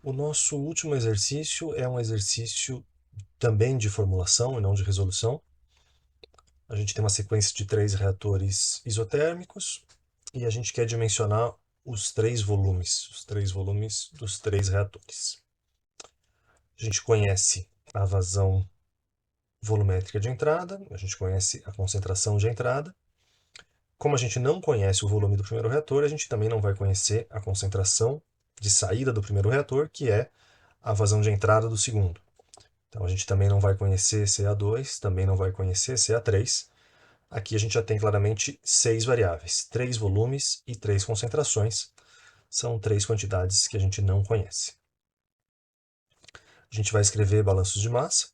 O nosso último exercício é um exercício também de formulação e não de resolução. A gente tem uma sequência de 3 reatores isotérmicos e a gente quer dimensionar os 3 volumes dos 3 reatores. A gente conhece a vazão volumétrica de entrada, a gente conhece a concentração de entrada. Como a gente não conhece o volume do primeiro reator, a gente também não vai conhecer a concentração de saída do primeiro reator, que é a vazão de entrada do segundo. Então a gente também não vai conhecer CA2, também não vai conhecer CA3. Aqui a gente já tem claramente 6 variáveis, 3 volumes e 3 concentrações. São 3 quantidades que a gente não conhece. A gente vai escrever balanços de massa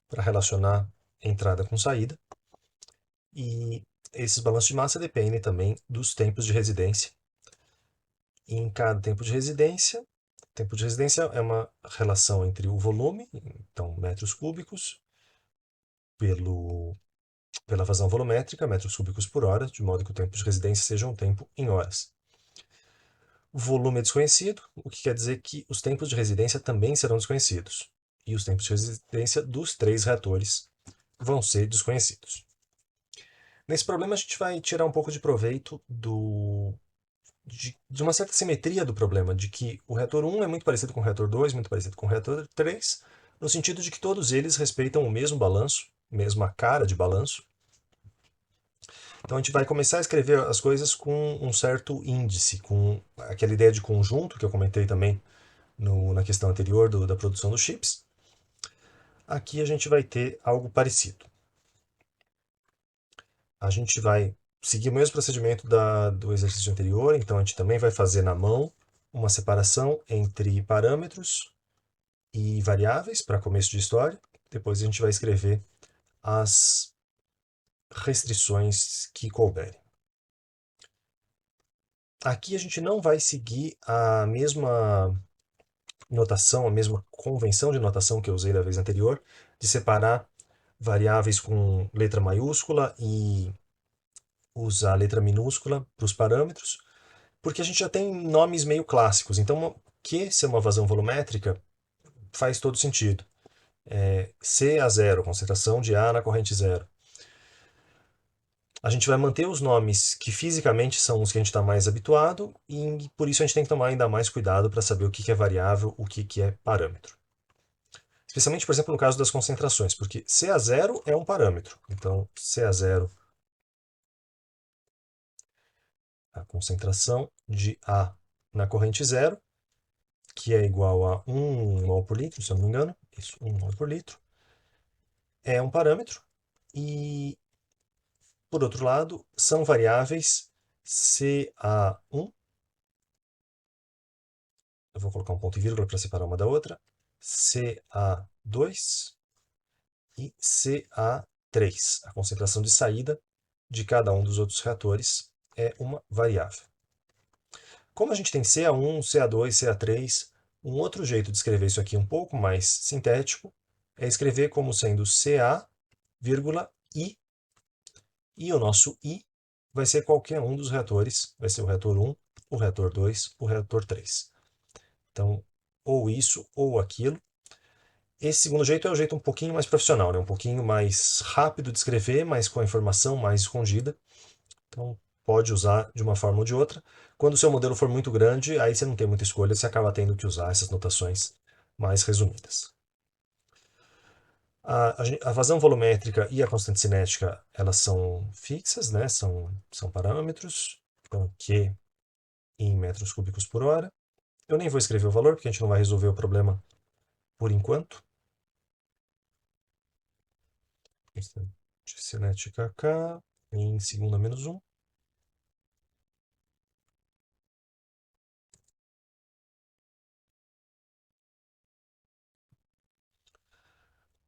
para relacionar entrada com saída. E esses balanços de massa dependem também dos tempos de residência. E em cada tempo de residência é uma relação entre o volume, então metros cúbicos, pela vazão volumétrica, metros cúbicos por hora, de modo que o tempo de residência seja um tempo em horas. O volume é desconhecido, o que quer dizer que os tempos de residência também serão desconhecidos. E os tempos de residência dos 3 reatores vão ser desconhecidos. Nesse problema, a gente vai tirar um pouco de proveito de uma certa simetria do problema, de que o reator 1 é muito parecido com o reator 2, muito parecido com o reator 3, no sentido de que todos eles respeitam o mesmo balanço, mesma cara de balanço. Então a gente vai começar a escrever as coisas com um certo índice, com aquela ideia de conjunto que eu comentei também na questão anterior da produção dos chips. Aqui a gente vai ter algo parecido. A gente vai seguir o mesmo procedimento do exercício anterior, então a gente também vai fazer na mão uma separação entre parâmetros e variáveis para começo de história. Depois a gente vai escrever as restrições que couberem. Aqui a gente não vai seguir a mesma notação, a mesma convenção de notação que eu usei da vez anterior, de separar variáveis com letra maiúscula e usar a letra minúscula para os parâmetros, porque a gente já tem nomes meio clássicos. Então, Q ser uma vazão volumétrica faz todo sentido. C a zero, concentração de A na corrente zero. A gente vai manter os nomes que fisicamente são os que a gente está mais habituado e por isso a gente tem que tomar ainda mais cuidado para saber o que é variável, o que é parâmetro. Especialmente, por exemplo, no caso das concentrações, porque CA0 é um parâmetro. Então, CA0, a concentração de A na corrente zero, que é igual a 1 mol por litro, se eu não me engano, isso, 1 mol por litro, é um parâmetro. E, por outro lado, são variáveis CA1, eu vou colocar um ponto e vírgula para separar uma da outra, CA2 e CA3, a concentração de saída de cada um dos outros reatores é uma variável. Como a gente tem CA1, CA2, CA3, um outro jeito de escrever isso aqui um pouco mais sintético é escrever como sendo CA, I, e o nosso I vai ser qualquer um dos reatores, vai ser o reator 1, o reator 2, o reator 3. Então, ou isso ou aquilo. Esse segundo jeito é o jeito um pouquinho mais profissional, né? Um pouquinho mais rápido de escrever, mas com a informação mais escondida. Então, pode usar de uma forma ou de outra. Quando o seu modelo for muito grande, aí você não tem muita escolha, você acaba tendo que usar essas notações mais resumidas. A vazão volumétrica e a constante cinética, elas são fixas, né? São parâmetros. Então, Q em metros cúbicos por hora. Eu nem vou escrever o valor, porque a gente não vai resolver o problema por enquanto. Constante cinética K em segundo a menos 1.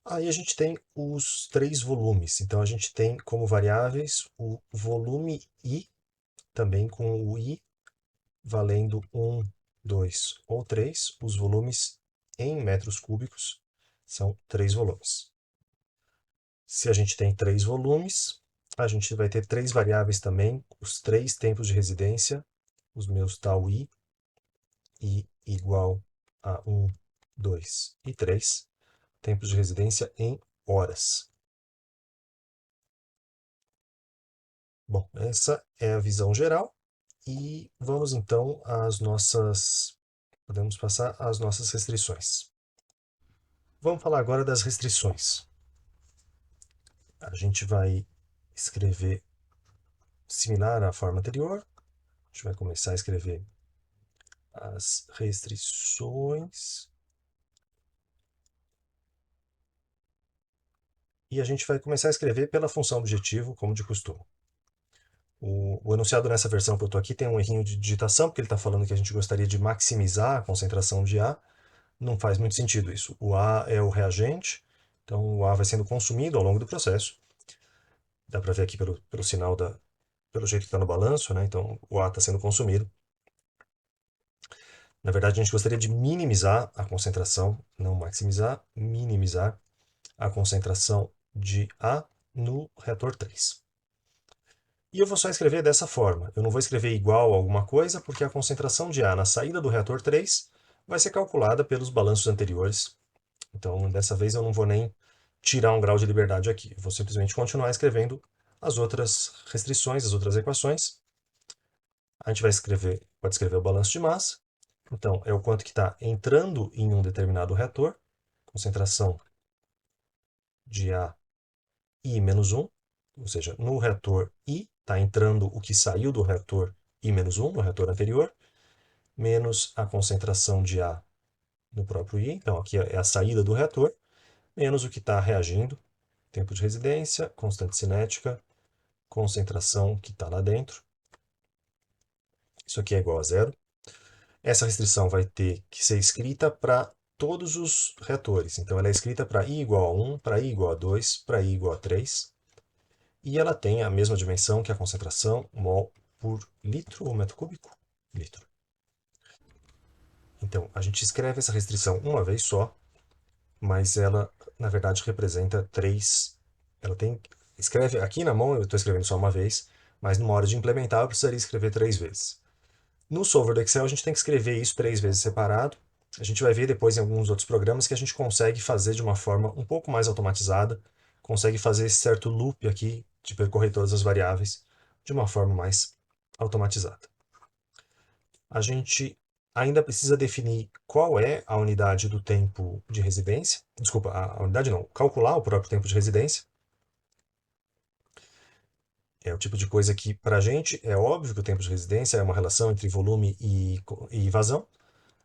Aí a gente tem os 3 volumes. Então a gente tem como variáveis o volume I, também com o I valendo 1, 2 ou 3. Os volumes em metros cúbicos são 3 volumes. Se a gente tem 3 volumes, a gente vai ter 3 variáveis também, os 3 tempos de residência, os meus tau I igual A1, 2 e 3, tempos de residência em horas. Bom, essa é a visão geral e vamos então às nossas... Podemos passar às nossas restrições. Vamos falar agora das restrições. A gente vai escrever similar à forma anterior. A gente vai começar a escrever as restrições. E a gente vai começar a escrever pela função objetivo, como de costume. O enunciado nessa versão que eu estou aqui tem um errinho de digitação, porque ele está falando que a gente gostaria de maximizar a concentração de A. Não faz muito sentido isso. O A é o reagente, então o A vai sendo consumido ao longo do processo. Dá para ver aqui pelo sinal, pelo jeito que está no balanço, né? Então o A está sendo consumido. Na verdade, a gente gostaria de minimizar a concentração, não maximizar, minimizar a concentração de A no reator 3. E eu vou só escrever dessa forma. Eu não vou escrever igual a alguma coisa, porque a concentração de A na saída do reator 3 vai ser calculada pelos balanços anteriores. Então, dessa vez eu não vou nem tirar um grau de liberdade aqui. Eu vou simplesmente continuar escrevendo as outras restrições, as outras equações. A gente vai escrever, pode escrever o balanço de massa. Então, é o quanto que está entrando em um determinado reator, concentração de A I menos 1, ou seja, no reator I está entrando o que saiu do reator I menos 1, no reator anterior, menos a concentração de A no próprio I, então aqui é a saída do reator, menos o que está reagindo, tempo de residência, constante cinética, concentração que está lá dentro. Isso aqui é igual a zero. Essa restrição vai ter que ser escrita para todos os reatores. Então, ela é escrita para I igual a 1, para I igual a 2, para I igual a 3. E ela tem a mesma dimensão que a concentração, mol por litro ou metro cúbico? Litro. Então, a gente escreve essa restrição uma vez só, mas ela, na verdade, representa 3. Ela tem... Escreve aqui na mão, eu estou escrevendo só uma vez, mas numa hora de implementar eu precisaria escrever 3 vezes. No solver do Excel, a gente tem que escrever isso 3 vezes separado. A gente vai ver depois em alguns outros programas que a gente consegue fazer de uma forma um pouco mais automatizada, consegue fazer esse certo loop aqui de percorrer todas as variáveis de uma forma mais automatizada. A gente ainda precisa definir qual é a unidade do tempo de residência. Desculpa, a unidade não, calcular o próprio tempo de residência. É o tipo de coisa que, para a gente, é óbvio que o tempo de residência é uma relação entre volume e vazão,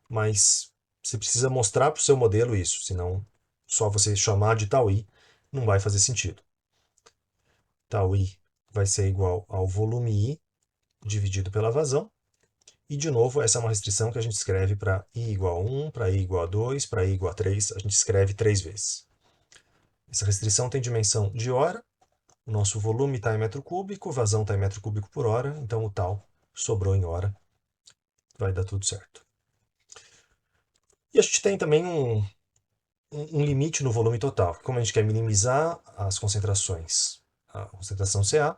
mas você precisa mostrar para o seu modelo isso, senão só você chamar de tau i não vai fazer sentido. Tau i vai ser igual ao volume i dividido pela vazão, e de novo essa é uma restrição que a gente escreve para i igual a 1, para i igual a 2, para i igual a 3, a gente escreve 3 vezes. Essa restrição tem dimensão de hora, o nosso volume está em metro cúbico, vazão está em metro cúbico por hora, então o tal sobrou em hora, vai dar tudo certo. E a gente tem também um limite no volume total. Como a gente quer minimizar as concentrações, a concentração CA,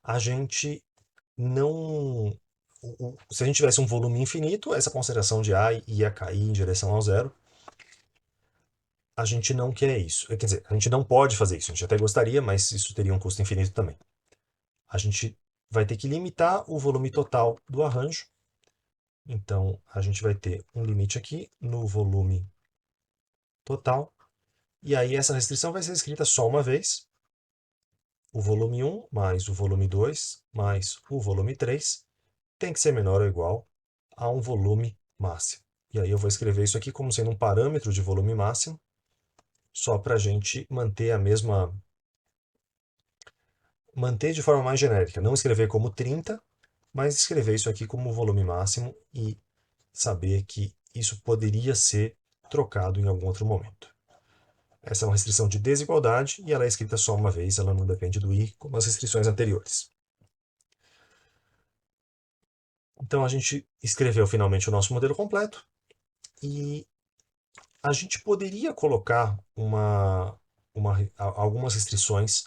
a gente não... Se a gente tivesse um volume infinito, essa concentração de A ia cair em direção ao zero. A gente não quer isso. Quer dizer, a gente não pode fazer isso. A gente até gostaria, mas isso teria um custo infinito também. A gente vai ter que limitar o volume total do arranjo. Então, a gente vai ter um limite aqui no volume total. E aí essa restrição vai ser escrita só uma vez. O volume 1 mais o volume 2 mais o volume 3 tem que ser menor ou igual a um volume máximo. E aí eu vou escrever isso aqui como sendo um parâmetro de volume máximo, só para a gente manter a mesma... Manter de forma mais genérica, não escrever como 30, mas escrever isso aqui como volume máximo e saber que isso poderia ser trocado em algum outro momento. Essa é uma restrição de desigualdade e ela é escrita só uma vez, ela não depende do i, como as restrições anteriores. Então a gente escreveu finalmente o nosso modelo completo e a gente poderia colocar algumas restrições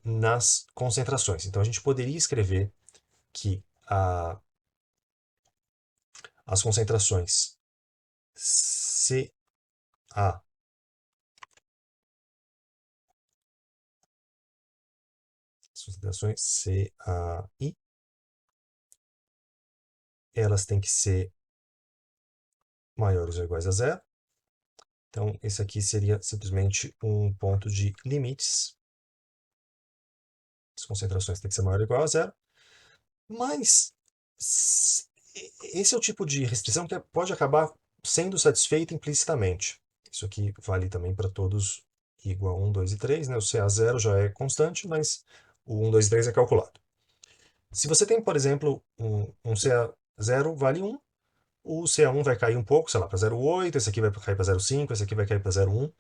nas concentrações. Então a gente poderia escrever que as concentrações CA CAI, elas têm que ser maiores ou iguais a zero. Então, esse aqui seria simplesmente um ponto de limites. As concentrações têm que ser maior ou igual a zero. Mas esse é o tipo de restrição que pode acabar sendo satisfeita implicitamente. Isso aqui vale também para todos igual a 1, 2 e 3. Né? O CA0 já é constante, mas o 1, 2 e 3 é calculado. Se você tem, por exemplo, um CA0 vale 1, o CA1 vai cair um pouco, sei lá, para 0,8, esse aqui vai cair para 0,5, esse aqui vai cair para 0,1.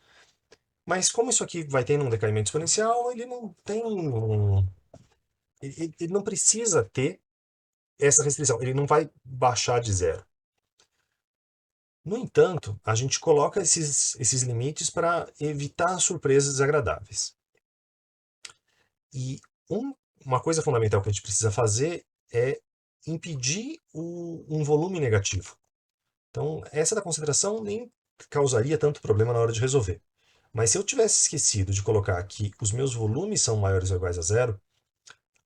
Mas como isso aqui vai tendo um decaimento exponencial, ele não tem ele não precisa ter essa restrição, ele não vai baixar de zero. No entanto, a gente coloca esses limites para evitar surpresas desagradáveis. E uma coisa fundamental que a gente precisa fazer é impedir um volume negativo. Então, essa da concentração nem causaria tanto problema na hora de resolver. Mas se eu tivesse esquecido de colocar que os meus volumes são maiores ou iguais a zero,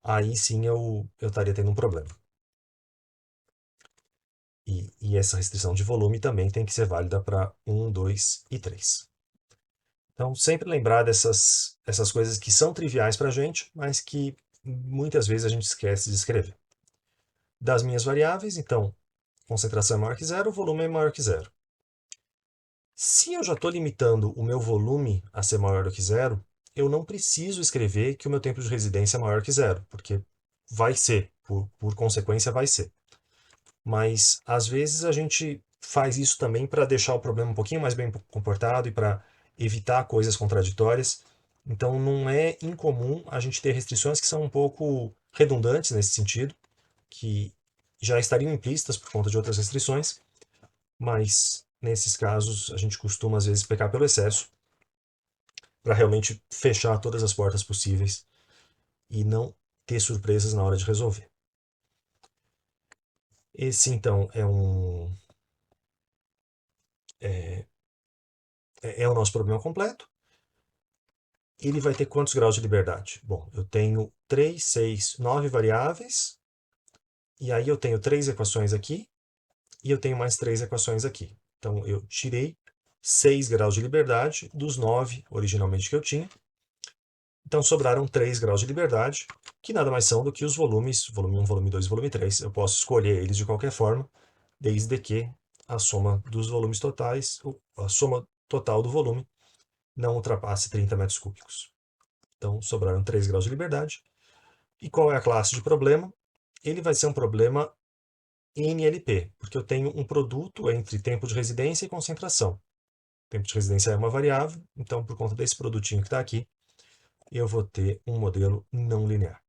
aí sim eu estaria tendo um problema. E essa restrição de volume também tem que ser válida para 1, 2 e 3. Então, sempre lembrar essas coisas que são triviais para a gente, mas que muitas vezes a gente esquece de escrever. Das minhas variáveis, então, concentração é maior que zero, volume é maior que zero. Se eu já estou limitando o meu volume a ser maior do que zero, eu não preciso escrever que o meu tempo de residência é maior que zero, porque vai ser, por consequência vai ser. Mas, às vezes, a gente faz isso também para deixar o problema um pouquinho mais bem comportado e para evitar coisas contraditórias. Então, não é incomum a gente ter restrições que são um pouco redundantes nesse sentido, que já estariam implícitas por conta de outras restrições, mas nesses casos a gente costuma às vezes pecar pelo excesso para realmente fechar todas as portas possíveis e não ter surpresas na hora de resolver. Esse então é o nosso problema completo. Ele vai ter quantos graus de liberdade? Bom, eu tenho 3, 6, 9 variáveis, e aí eu tenho 3 equações aqui, e eu tenho mais 3 equações aqui. Então eu tirei 6 graus de liberdade dos 9 originalmente que eu tinha. Então sobraram 3 graus de liberdade, que nada mais são do que os volumes, volume 1, volume 2 e volume 3. Eu posso escolher eles de qualquer forma, desde que a soma dos volumes totais, a soma total do volume, não ultrapasse 30 metros cúbicos. Então sobraram 3 graus de liberdade. E qual é a classe de problema? Ele vai ser um problema NLP, porque eu tenho um produto entre tempo de residência e concentração. O tempo de residência é uma variável, então por conta desse produtinho que está aqui, eu vou ter um modelo não linear.